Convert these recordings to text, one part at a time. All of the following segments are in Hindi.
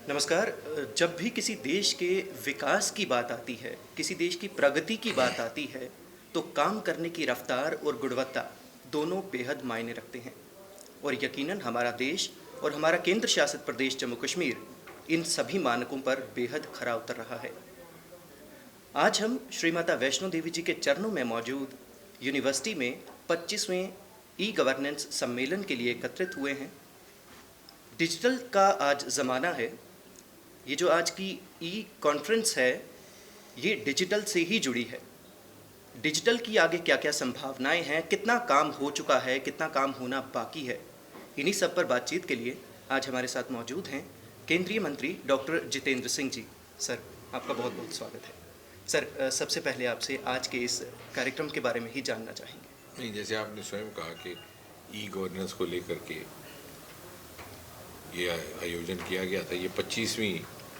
नमस्कार। जब भी किसी देश के विकास की बात आती है, किसी देश की प्रगति की बात आती है, तो काम करने की रफ्तार और गुणवत्ता दोनों बेहद मायने रखते हैं। और यकीनन हमारा देश और हमारा केंद्र शासित प्रदेश जम्मू कश्मीर इन सभी मानकों पर बेहद खरा उतर रहा है। आज हम श्री माता वैष्णो देवी जी के चरणों में मौजूद यूनिवर्सिटी में 25वें ई गवर्नेंस सम्मेलन के लिए एकत्रित हुए हैं। डिजिटल का आज ज़माना है। ये जो आज की ई कॉन्फ्रेंस है, ये डिजिटल से ही जुड़ी है। डिजिटल की आगे क्या क्या संभावनाएं हैं, कितना काम हो चुका है, कितना काम होना बाकी है, इन्हीं सब पर बातचीत के लिए आज हमारे साथ मौजूद हैं केंद्रीय मंत्री डॉक्टर जितेंद्र सिंह जी। सर, आपका बहुत बहुत स्वागत है। सर, सबसे पहले आपसे आज के इस कार्यक्रम के बारे में ही जानना चाहेंगे। नहीं, जैसे आपने स्वयं कहा कि ई गवर्नेंस को लेकर के ये आयोजन किया गया था। ये 25वीं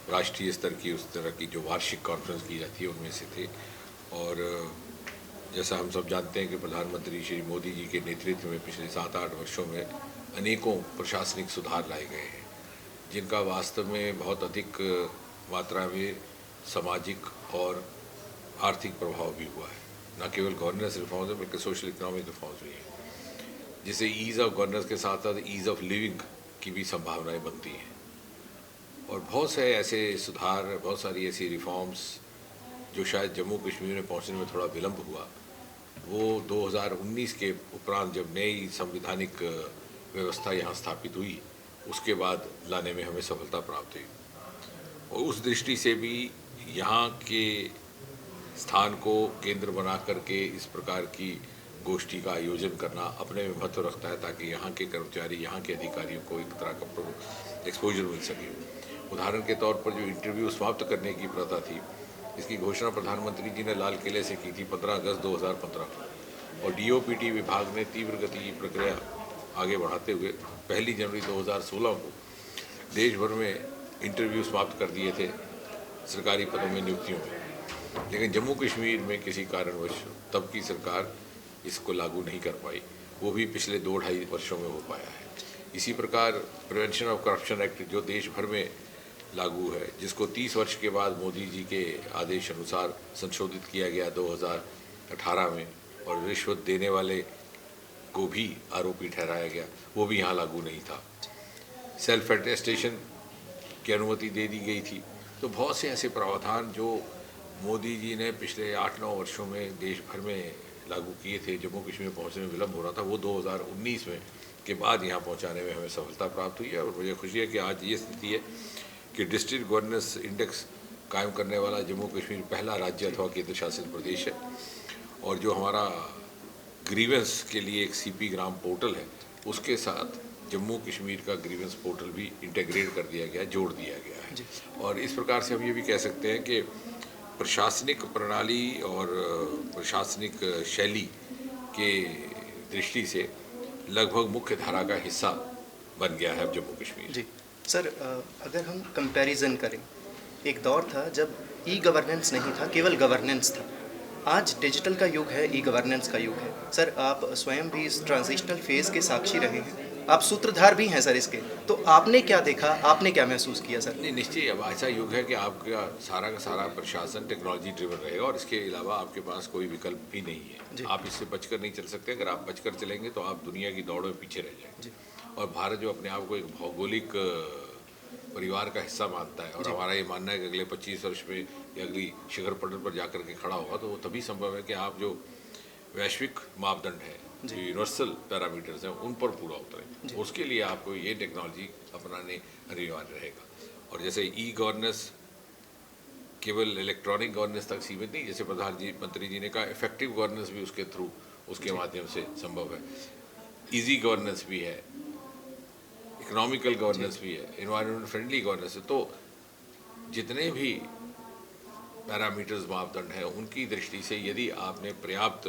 राष्ट्रीय स्तर की उस तरह की जो वार्षिक कॉन्फ्रेंस की जाती है उनमें से थे। और जैसा हम सब जानते हैं कि प्रधानमंत्री श्री मोदी जी के नेतृत्व में पिछले 7-8 वर्षों में अनेकों प्रशासनिक सुधार लाए गए हैं, जिनका वास्तव में बहुत अधिक मात्रा में सामाजिक और आर्थिक प्रभाव भी हुआ है। न केवल गवर्नेंस रिफॉर्म्स है बल्कि सोशल इकोनॉमिक रिफॉर्म्स भी हैं, जिससे ईज़ ऑफ गवर्नेंस के साथ साथ ईज़ ऑफ लिविंग की भी संभावनाएं बनती हैं। और बहुत से ऐसे सुधार, बहुत सारी ऐसी रिफॉर्म्स जो शायद जम्मू कश्मीर में पहुंचने में थोड़ा विलंब हुआ, वो 2019 के उपरांत जब नई संवैधानिक व्यवस्था यहाँ स्थापित हुई, उसके बाद लाने में हमें सफलता प्राप्त हुई। और उस दृष्टि से भी यहाँ के स्थान को केंद्र बना करके इस प्रकार की गोष्ठी का आयोजन करना अपने में महत्व रखता है, ताकि यहाँ के कर्मचारी, यहाँ के अधिकारियों को एक तरह का एक्सपोजर मिल सके। उदाहरण के तौर पर जो इंटरव्यू समाप्त करने की प्रथा थी, इसकी घोषणा प्रधानमंत्री जी ने लाल किले से की थी 15 अगस्त 2015 को। और डीओपीटी विभाग ने तीव्र गति की प्रक्रिया आगे बढ़ाते हुए 1 जनवरी 2016 को देश भर में इंटरव्यू समाप्त कर दिए थे सरकारी पदों में नियुक्तियों में। लेकिन जम्मू कश्मीर में किसी कारणवश तब की सरकार इसको लागू नहीं कर पाई, वो भी पिछले 2-2.5 वर्षों में हो पाया है। इसी प्रकार प्रिवेंशन ऑफ करप्शन एक्ट जो देश भर में लागू है, जिसको 30 वर्ष के बाद मोदी जी के आदेश अनुसार संशोधित किया गया 2018 में, और रिश्वत देने वाले को भी आरोपी ठहराया गया, वो भी यहाँ लागू नहीं था। सेल्फ अटेस्टेशन की अनुमति दे दी गई थी। तो बहुत से ऐसे प्रावधान जो मोदी जी ने पिछले 8-9 वर्षों में देश भर में लागू किए थे, जम्मू कश्मीर पहुंचने में विलंब हो रहा था, वो 2019 में के बाद यहाँ पहुंचाने में हमें सफलता प्राप्त हुई है। और मुझे खुशी है कि आज ये स्थिति है कि डिस्ट्रिक्ट गवर्नेंस इंडेक्स कायम करने वाला जम्मू कश्मीर पहला राज्य अथवा केंद्र शासित प्रदेश है। और जो हमारा ग्रीवेंस के लिए एक सीपी ग्राम पोर्टल है, उसके साथ जम्मू कश्मीर का ग्रीवेंस पोर्टल भी इंटीग्रेट कर दिया गया, जोड़ दिया गया है। और इस प्रकार से हम ये भी कह सकते हैं कि प्रशासनिक प्रणाली और प्रशासनिक शैली के दृष्टि से लगभग मुख्य धारा का हिस्सा बन गया है अब जम्मू कश्मीर। जी सर, अगर हम कंपैरिजन करें, एक दौर था जब ई गवर्नेंस नहीं था, केवल गवर्नेंस था। आज डिजिटल का युग है, ई गवर्नेंस का युग है। सर, आप स्वयं भी इस ट्रांजिशनल फेज़ के साक्षी रहे हैं, आप सूत्रधार भी हैं सर इसके। तो आपने क्या देखा, आपने क्या महसूस किया सर? नहीं, निश्चय अब ऐसा युग है कि आपका सारा का सारा प्रशासन टेक्नोलॉजी ड्रिवन रहेगा, और इसके अलावा आपके पास कोई विकल्प भी नहीं है। आप इससे बचकर नहीं चल सकते। अगर आप बचकर चलेंगे तो आप दुनिया की दौड़ में पीछे रह जाएंगे। और भारत जो अपने आप को एक भौगोलिक परिवार का हिस्सा मानता है, और हमारा ये मानना है कि अगले 25 वर्ष में या अगली शिखर पटल पर जाकर के खड़ा होगा, तो वो तभी संभव है कि आप जो वैश्विक मापदंड है, जो यूनिवर्सल पैरामीटर्स हैं, उन पर पूरा उतरें। उसके लिए आपको ये टेक्नोलॉजी अपनाने अनिवार्य रहेगा। और जैसे ई गवर्नेंस केवल इलेक्ट्रॉनिक गवर्नेंस तक सीमित नहीं, जैसे प्रधानमंत्री जी ने कहा, इफेक्टिव गवर्नेंस भी उसके थ्रू, उसके माध्यम से संभव है। ईजी गवर्नेंस भी है, इकोनॉमिकल गवर्नेंस भी है, इन्वायरमेंट फ्रेंडली गवर्नेंस है। तो जितने भी पैरामीटर्स मापदंड हैं, उनकी दृष्टि से यदि आपने पर्याप्त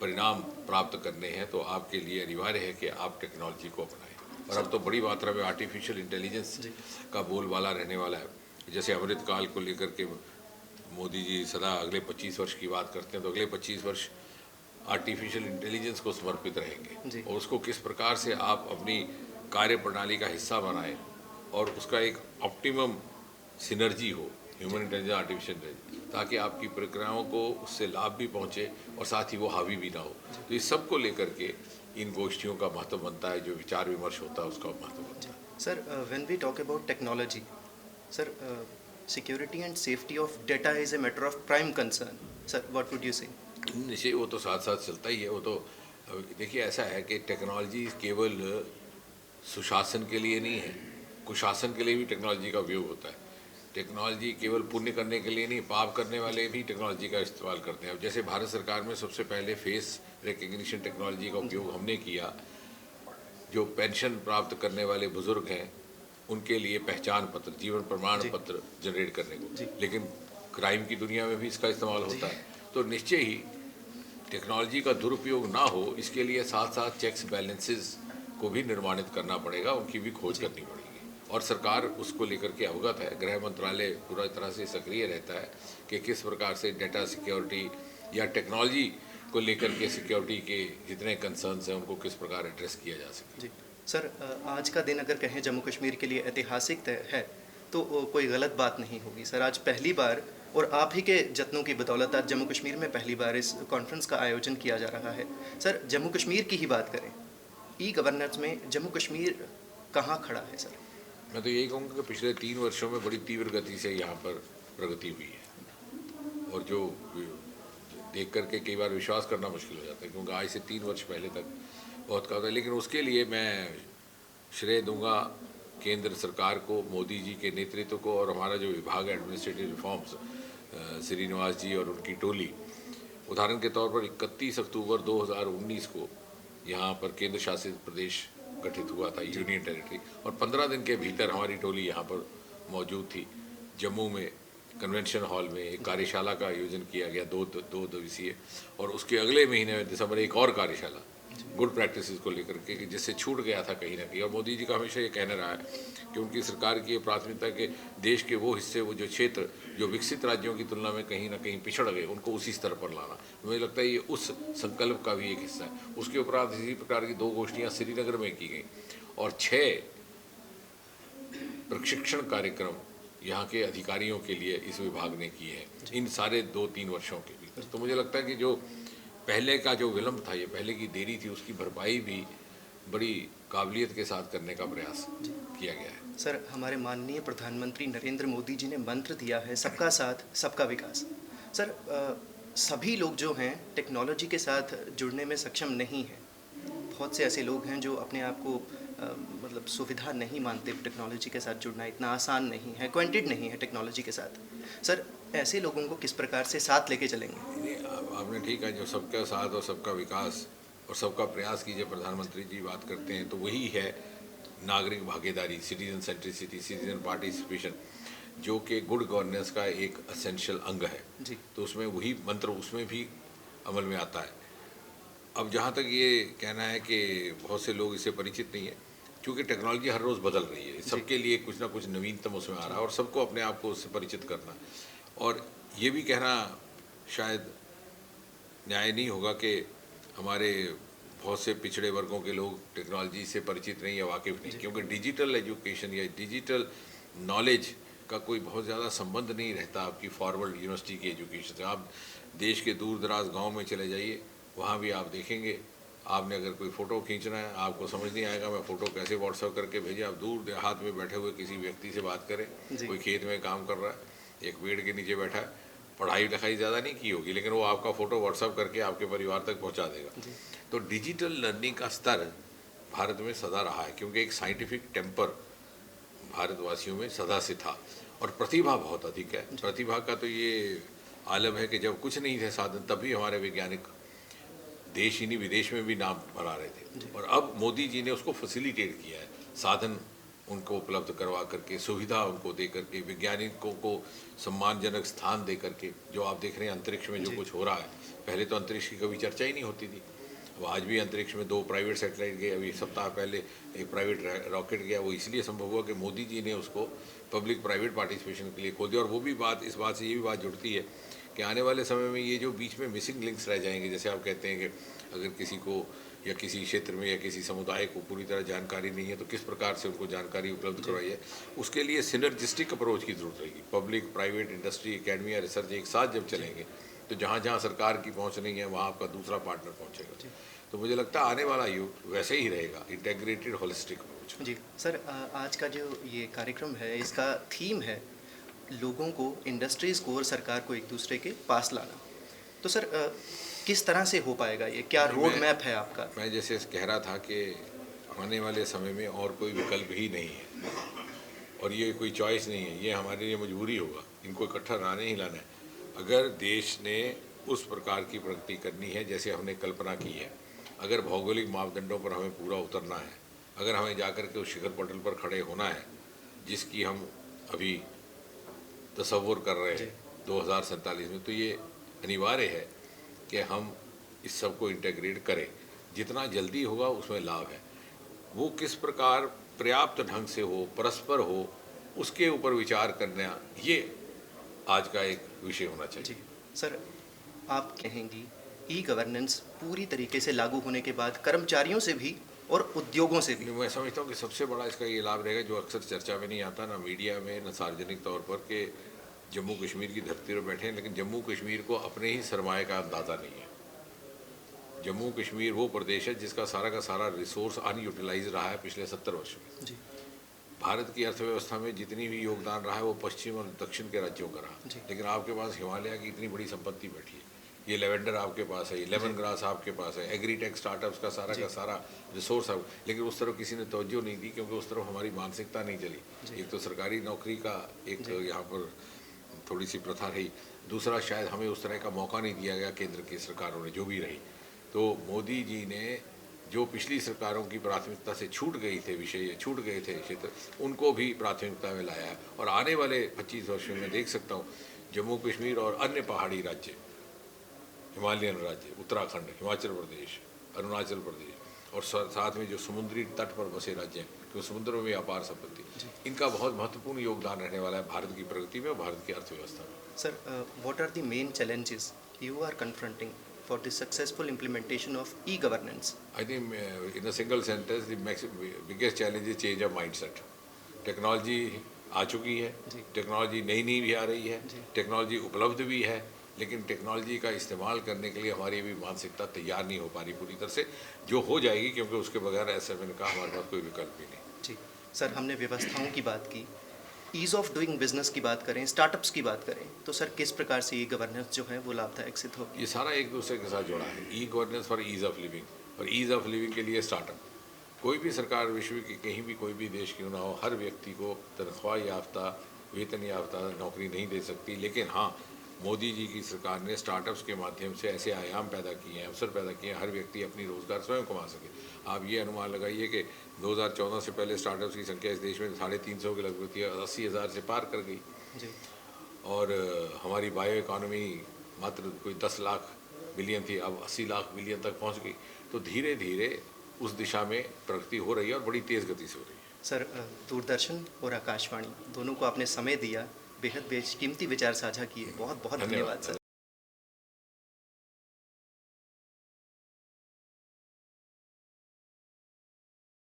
परिणाम प्राप्त करने हैं, तो आपके लिए अनिवार्य है कि आप टेक्नोलॉजी को अपनाएं। और अब तो बड़ी मात्रा में आर्टिफिशियल इंटेलिजेंस का बोलबाला रहने वाला है। जैसे अमृतकाल को लेकर के मोदी जी सदा अगले 25 वर्ष की बात करते हैं, तो अगले 25 वर्ष आर्टिफिशियल इंटेलिजेंस को समर्पित रहेंगे। और उसको किस प्रकार से आप अपनी कार्य प्रणाली का हिस्सा बनाएं, और उसका एक ऑप्टिमम सिनर्जी हो, ह्यूमन इंटेलिजेंस आर्टिफिशियल इंटेलिजेंस, ताकि आपकी प्रक्रियाओं को उससे लाभ भी पहुंचे और साथ ही वो हावी भी ना हो। तो इस सब को लेकर के इन गोष्ठियों का महत्व बनता है, जो विचार विमर्श होता है उसका महत्व बनता है। Sir, when we talk about technology, sir, security and safety of data is a matter of prime concern. Sir, what would you say? निश्चय वो तो साथ साथ चलता ही है। वो तो देखिए, ऐसा है कि टेक्नोलॉजी केवल सुशासन के लिए नहीं है, कुशासन के लिए भी टेक्नोलॉजी का उपयोग होता है। टेक्नोलॉजी केवल पुण्य करने के लिए नहीं, पाप करने वाले भी टेक्नोलॉजी का इस्तेमाल करते हैं। अब जैसे भारत सरकार में सबसे पहले फेस रिकग्निशन टेक्नोलॉजी का उपयोग हमने किया। जो पेंशन प्राप्त करने वाले बुजुर्ग हैं उनके लिए पहचान पत्र, जीवन प्रमाण पत्र जनरेट करने को, लेकिन क्राइम की दुनिया में भी इसका इस्तेमाल होता है। तो निश्चय ही टेक्नोलॉजी का दुरुपयोग ना हो, इसके लिए साथ साथ चेक्स बैलेंसेस को भी निर्माणित करना पड़ेगा, उनकी भी खोज करनी पड़ेगी। और सरकार उसको लेकर के अवगत है। गृह मंत्रालय पूरा तरह से सक्रिय रहता है कि किस प्रकार से डेटा सिक्योरिटी या टेक्नोलॉजी को लेकर के सिक्योरिटी के जितने कंसर्न्स हैं उनको किस प्रकार एड्रेस किया जा सके। जी सर, आज का दिन अगर कहें जम्मू कश्मीर के लिए ऐतिहासिक है तो कोई गलत बात नहीं होगी। सर, आज पहली बार, और आप ही के जत्नों की बदौलत, आज जम्मू कश्मीर में पहली बार इस कॉन्फ्रेंस का आयोजन किया जा रहा है। सर, जम्मू कश्मीर की ही बात करें, ई गवर्नेंस में जम्मू कश्मीर कहाँ खड़ा है? सर, मैं तो यही कहूँगा कि पिछले 3 वर्षों में बड़ी तीव्र गति से यहाँ पर प्रगति हुई है, और जो देख करके कई बार विश्वास करना मुश्किल हो जाता है, क्योंकि आज से 3 वर्ष पहले तक बहुत कहा था। लेकिन उसके लिए मैं श्रेय दूंगा केंद्र सरकार को, मोदी जी के नेतृत्व को, और हमारा जो विभाग है एडमिनिस्ट्रेटिव रिफॉर्म्स, श्रीनिवास जी और उनकी टोली। उदाहरण के तौर पर 31 अक्टूबर 2019 को यहाँ पर केंद्र शासित प्रदेश गठित हुआ था, यूनियन टेरिटरी, और 15 दिन के भीतर हमारी टोली यहाँ पर मौजूद थी। जम्मू में कन्वेंशन हॉल में एक कार्यशाला का आयोजन किया गया, दो दिवसीय, और उसके अगले महीने में दिसंबर एक और कार्यशाला गुड प्रैक्टिसेस को लेकर के, जिससे छूट गया था कहीं ना कहीं। और मोदी जी का हमेशा ये कहना रहा है कि उनकी सरकार की प्राथमिकता के देश के वो हिस्से, वो जो क्षेत्र जो विकसित राज्यों की तुलना में कहीं ना कहीं पिछड़ गए, उनको उसी स्तर पर लाना। मुझे लगता है ये उस संकल्प का भी एक हिस्सा है। उसके उपरांत इसी प्रकार की 2 गोष्ठियाँ श्रीनगर में की गई और 6 प्रशिक्षण कार्यक्रम यहाँ के अधिकारियों के लिए इस विभाग ने किए हैं इन सारे 2-3 वर्षों के भीतर। तो मुझे लगता है कि जो पहले का जो विलम्ब था, ये पहले की देरी थी, उसकी भरपाई भी बड़ी काबिलियत के साथ करने का प्रयास किया गया है। सर, हमारे माननीय प्रधानमंत्री नरेंद्र मोदी जी ने मंत्र दिया है सबका साथ सबका विकास। सर, सभी लोग जो हैं टेक्नोलॉजी के साथ जुड़ने में सक्षम नहीं हैं। बहुत से ऐसे लोग हैं जो अपने आप को मतलब सुविधा नहीं मानते। टेक्नोलॉजी के साथ जुड़ना इतना आसान नहीं है, एक्वेंटेड नहीं है टेक्नोलॉजी के साथ। सर, ऐसे लोगों को किस प्रकार से साथ लेके चलेंगे? आपने ठीक है, जो सबका साथ और सबका विकास और सबका प्रयास कीजिए प्रधानमंत्री जी बात करते हैं, तो वही है नागरिक भागीदारी, सिटीजन सेंट्रिसिटी, सिटीजन पार्टिसिपेशन, जो कि गुड गवर्नेंस का एक असेंशियल अंग है जी। तो उसमें वही मंत्र उसमें भी अमल में आता है। अब जहाँ तक ये कहना है कि बहुत से लोग इससे परिचित नहीं है, क्योंकि टेक्नोलॉजी हर रोज़ बदल रही है, सबके लिए कुछ ना कुछ नवीनतम उसमें आ रहा है और सबको अपने आप को उससे परिचित करना। और ये भी कहना शायद न्याय नहीं होगा कि हमारे बहुत से पिछड़े वर्गों के लोग टेक्नोलॉजी से परिचित नहीं या वाकिफ़ नहीं, क्योंकि डिजिटल एजुकेशन या डिजिटल नॉलेज का कोई बहुत ज़्यादा संबंध नहीं रहता आपकी फॉरवर्ड यूनिवर्सिटी की एजुकेशन से। आप देश के दूर दराज गाँव में चले जाइए, वहाँ भी आप देखेंगे, आपने अगर कोई फ़ोटो खींचना है, आपको समझ नहीं आएगा मैं फ़ोटो कैसे व्हाट्सएप करके भेजें। आप दूर देहात में बैठे हुए किसी व्यक्ति से बात करें, कोई खेत में काम कर रहा है, एक पेड़ के नीचे बैठा है, पढ़ाई लिखाई ज़्यादा नहीं की होगी, लेकिन वो आपका फ़ोटो व्हाट्सएप करके आपके परिवार तक पहुँचा देगा। तो डिजिटल लर्निंग का स्तर भारत में सदा रहा है, क्योंकि एक साइंटिफिक टेम्पर भारतवासियों में सदा से था और प्रतिभा बहुत अधिक है। प्रतिभा का तो ये आलम है कि जब कुछ नहीं थे साधन, तभी हमारे वैज्ञानिक देश ही नहीं विदेश में भी नाम बना रहे थे। और अब मोदी जी ने उसको फैसिलिटेट किया है, साधन उनको उपलब्ध करवा करके, सुविधा उनको दे करके, वैज्ञानिकों को सम्मानजनक स्थान दे करके। जो आप देख रहे हैं अंतरिक्ष में जो कुछ हो रहा है, पहले तो अंतरिक्ष की कभी चर्चा ही नहीं होती थी। अब आज भी अंतरिक्ष में 2 प्राइवेट सैटेलाइट गए, अभी सप्ताह पहले एक प्राइवेट रॉकेट गया। वो इसलिए संभव हुआ कि मोदी जी ने उसको पब्लिक प्राइवेट पार्टिसिपेशन के लिए खोल दिया। और वो भी बात, इस बात से ये भी बात जुड़ती है कि आने वाले समय में ये जो बीच में मिसिंग लिंक्स रह जाएंगे, जैसे आप कहते हैं कि अगर किसी को या किसी क्षेत्र में या किसी समुदाय को पूरी तरह जानकारी नहीं है तो किस प्रकार से उनको जानकारी उपलब्ध करवाई है, उसके लिए सिनर्जिस्टिक अप्रोच की जरूरत रहेगी। पब्लिक, प्राइवेट, इंडस्ट्री, एकेडमी या रिसर्च एक साथ जब चलेंगे तो जहाँ जहाँ सरकार की पहुँच नहीं है वहाँ आपका दूसरा पार्टनर पहुँचेगा। तो मुझे लगता है आने वाला युग वैसे ही रहेगा, इंटेग्रेटेड होलिस्टिक अप्रोच। जी सर, आज का जो ये कार्यक्रम है इसका थीम है लोगों को, इंडस्ट्रीज़ को और सरकार को एक दूसरे के पास लाना। तो सर किस तरह से हो पाएगा ये, क्या रोड मैप है आपका? मैं जैसे कह रहा था कि आने वाले समय में और कोई विकल्प ही नहीं है और ये कोई चॉइस नहीं है, ये हमारे लिए मजबूरी होगा, इनको इकट्ठा लाने ही लाना है। अगर देश ने उस प्रकार की प्रगति करनी है जैसे हमने कल्पना की है, अगर भौगोलिक मापदंडों पर हमें पूरा उतरना है, अगर हमें जाकर के उस शिखर पटल पर खड़े होना है जिसकी हम अभी तसव्वुर कर रहे हैं 2047 में, तो ये अनिवार्य है कि हम इस सब को इंटेग्रेट करें। जितना जल्दी होगा उसमें लाभ है। वो किस प्रकार पर्याप्त ढंग से हो, परस्पर हो, उसके ऊपर विचार करना ये आज का एक विषय होना चाहिए। जी सर, आप कहेंगी ई गवर्नेंस पूरी तरीके से लागू होने के बाद कर्मचारियों से भी और उद्योगों से भी, मैं समझता हूँ कि सबसे बड़ा इसका ये लाभ रहेगा जो अक्सर चर्चा में नहीं आता, ना मीडिया में, ना सार्वजनिक तौर पर, कि जम्मू कश्मीर की धरती पर बैठे हैं लेकिन जम्मू कश्मीर को अपने ही सरमाए का अंदाज़ा नहीं है। जम्मू कश्मीर वो प्रदेश है जिसका का सारा रिसोर्स अनयूटिलाइज रहा है पिछले 70 वर्षों में। जी भारत की अर्थव्यवस्था में जितनी भी योगदान रहा है वो पश्चिम और दक्षिण के राज्यों का रहा, लेकिन आपके पास हिमालय की इतनी बड़ी संपत्ति बैठी है, ये लेवेंडर आपके पास है, ये लेमन ग्रास आपके पास है, एग्रीटेक स्टार्टअप्स का सारा रिसोर्स है, लेकिन उस तरफ किसी ने तवज्जो नहीं दी क्योंकि उस तरफ हमारी मानसिकता नहीं चली। एक तो सरकारी नौकरी का एक यहाँ पर थोड़ी सी प्रथा रही, दूसरा शायद हमें उस तरह का मौका नहीं दिया गया केंद्र की सरकारों ने जो भी रही। तो मोदी जी ने जो पिछली सरकारों की प्राथमिकता से छूट गए थे विषय, छूट गए थे क्षेत्र, उनको भी प्राथमिकता में लाया है। और आने वाले 25 वर्षों में देख सकता हूँ जम्मू कश्मीर और अन्य पहाड़ी राज्य, हिमालयन राज्य, उत्तराखंड, हिमाचल प्रदेश, अरुणाचल प्रदेश और साथ में जो समुद्री तट पर बसे राज्य हैं, क्योंकि समुद्रों में अपार संपत्ति, इनका बहुत महत्वपूर्ण योगदान रहने वाला है भारत की प्रगति में और भारत की अर्थव्यवस्था में। Sir, what are the main challenges you are confronting for the successful implementation of e-governance? I think in a single sentence, the biggest challenge is change of mindset. Technology आ चुकी है, टेक्नोलॉजी नई नई भी आ रही है, टेक्नोलॉजी उपलब्ध भी है, लेकिन टेक्नोलॉजी का इस्तेमाल करने के लिए हमारी भी मानसिकता तैयार नहीं हो पा रही पूरी तरह से, जो हो जाएगी क्योंकि उसके बगैर ऐसे मैंने कहा हमारे पास कोई विकल्प भी नहीं। जी सर, हमने व्यवस्थाओं की बात की, ईज़ ऑफ डूइंग बिजनेस की बात करें, स्टार्टअप्स की बात करें, तो सर किस प्रकार से ई गवर्नेंस जो है वो लाभदायक सिद्ध होगी? ये सारा एक दूसरे के साथ जुड़ा है। E governance for ease of living, और ईज़ ऑफ लिविंग के लिए स्टार्टअप। कोई भी सरकार विश्व की कहीं भी कोई भी देश क्यों ना हो, हर व्यक्ति को तनख्वाह याफ्ता, वेतन याफ्ता नौकरी नहीं दे सकती, लेकिन हाँ, मोदी जी की सरकार ने स्टार्टअप्स के माध्यम से ऐसे आयाम पैदा किए हैं, अवसर पैदा किए हैं, हर व्यक्ति अपनी रोज़गार स्वयं कमा सके। आप ये अनुमान लगाइए कि 2014 से पहले स्टार्टअप्स की संख्या इस देश में 350 के लगभग थी, 80,000 से पार कर गई जी। और हमारी बायो इकॉनमी मात्र कोई 10 लाख बिलियन थी, अब 80 लाख बिलियन तक पहुंच गई। तो धीरे धीरे उस दिशा में प्रगति हो रही है और बड़ी तेज़ गति से हो रही है। सर, दूरदर्शन और आकाशवाणी दोनों को आपने समय दिया, बेहद बेशकीमती विचार साझा किए, बहुत बहुत धन्यवाद सर।